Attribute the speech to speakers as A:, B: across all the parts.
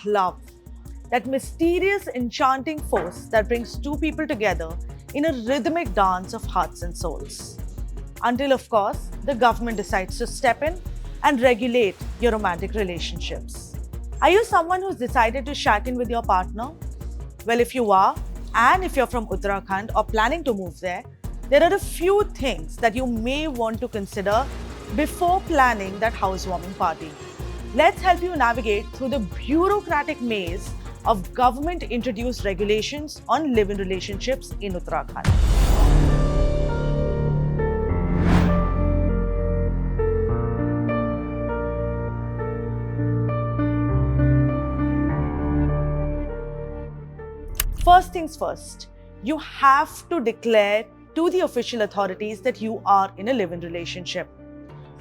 A: Love. That mysterious, enchanting force that brings two people together in a rhythmic dance of hearts and souls. Until, of course, the government decides to step in and regulate your romantic relationships. Are you someone who's decided to shack in with your partner? Well, if you are, and if you're from Uttarakhand or planning to move there are a few things that you may want to consider before planning that housewarming party. Let's help you navigate through the bureaucratic maze of government-introduced regulations on live-in relationships in Uttarakhand. First things first, you have to declare to the official authorities that you are in a live-in relationship.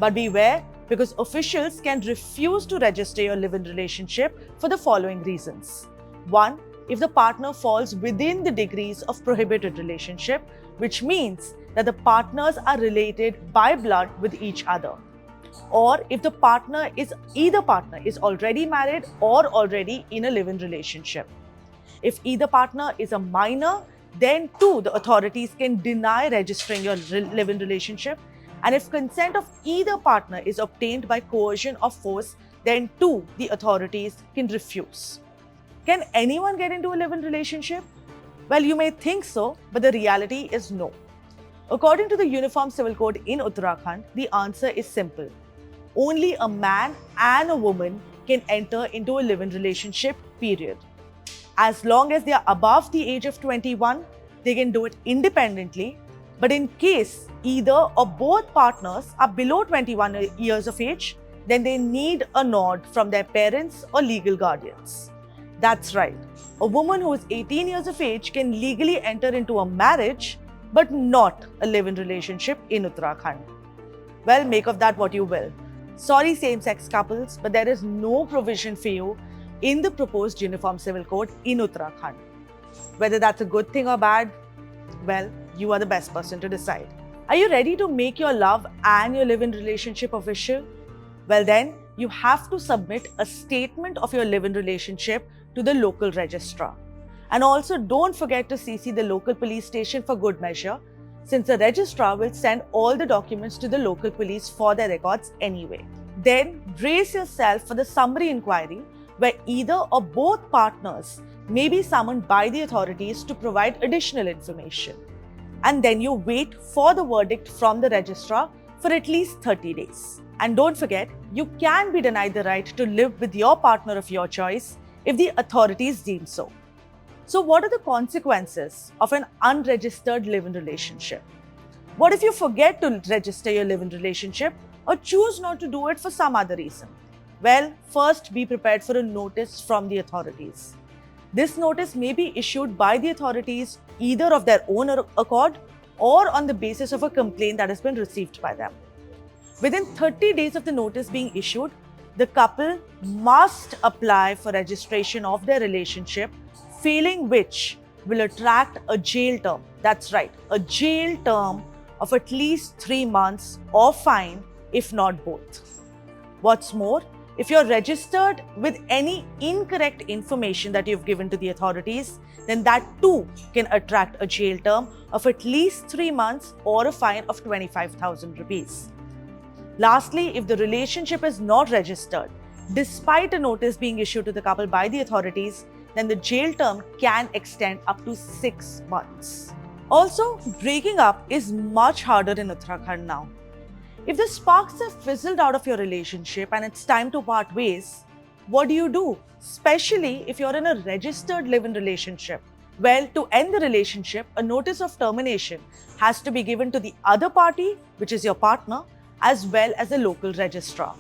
A: But beware, because officials can refuse to register your live-in relationship for the following reasons. 1. If the partner falls within the degrees of prohibited relationship, which means that the partners are related by blood with each other. Or if the either partner is already married or already in a live-in relationship. If either partner is a minor, then too the authorities can deny registering your live-in relationship. And if consent of either partner is obtained by coercion or force, then too the authorities can refuse. Can anyone get into a live-in relationship? Well, you may think so, but the reality is no. According to the Uniform Civil Code in Uttarakhand, the answer is simple. Only a man and a woman can enter into a live-in relationship, period. As long as they are above the age of 21, they can do it independently. But in case either or both partners are below 21 years of age, then they need a nod from their parents or legal guardians. That's right. A woman who is 18 years of age can legally enter into a marriage, but not a live-in relationship in Uttarakhand. Well, make of that what you will. Sorry, same-sex couples, but there is no provision for you in the proposed Uniform Civil Code in Uttarakhand. Whether that's a good thing or bad, well, you are the best person to decide. Are you ready to make your love and your live-in relationship official? Well then, you have to submit a statement of your live-in relationship to the local registrar. And also don't forget to CC the local police station for good measure, since the registrar will send all the documents to the local police for their records anyway. Then brace yourself for the summary inquiry, where either or both partners may be summoned by the authorities to provide additional information. And then you wait for the verdict from the registrar for at least 30 days. And don't forget, you can be denied the right to live with your partner of your choice if the authorities deem so. So what are the consequences of an unregistered live-in relationship? What if you forget to register your live-in relationship or choose not to do it for some other reason? Well, first be prepared for a notice from the authorities. This notice may be issued by the authorities either of their own accord or on the basis of a complaint that has been received by them. Within 30 days of the notice being issued, the couple must apply for registration of their relationship, failing which will attract a jail term. That's right, a jail term of at least 3 months or fine, if not both. What's more, if you're registered with any incorrect information that you've given to the authorities, then that too can attract a jail term of at least 3 months or a fine of 25,000 rupees. Lastly, if the relationship is not registered, despite a notice being issued to the couple by the authorities, then the jail term can extend up to 6 months. Also, breaking up is much harder in Uttarakhand now. If the sparks have fizzled out of your relationship and it's time to part ways, what do you do? Especially if you're in a registered live-in relationship. Well, to end the relationship, a notice of termination has to be given to the other party, which is your partner, as well as the local registrar.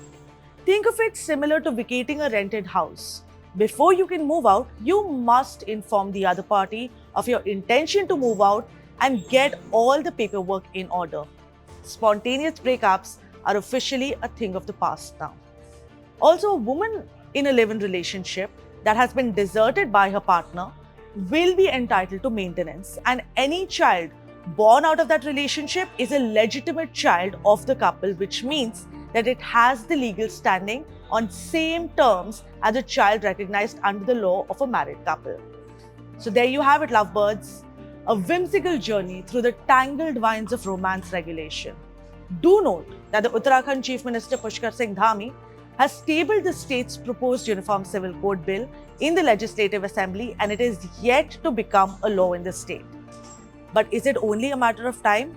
A: Think of it similar to vacating a rented house. Before you can move out, you must inform the other party of your intention to move out and get all the paperwork in order. Spontaneous breakups are officially a thing of the past now. Also, a woman in a live-in relationship that has been deserted by her partner will be entitled to maintenance, and any child born out of that relationship is a legitimate child of the couple, which means that it has the legal standing on same terms as a child recognized under the law of a married couple. So there you have it, lovebirds, a whimsical journey through the tangled vines of romance regulation. Do note that the Uttarakhand Chief Minister Pushkar Singh Dhami has tabled the state's proposed Uniform Civil Code Bill in the Legislative Assembly, and it is yet to become a law in the state. But is it only a matter of time?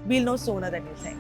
A: We'll know sooner than you think.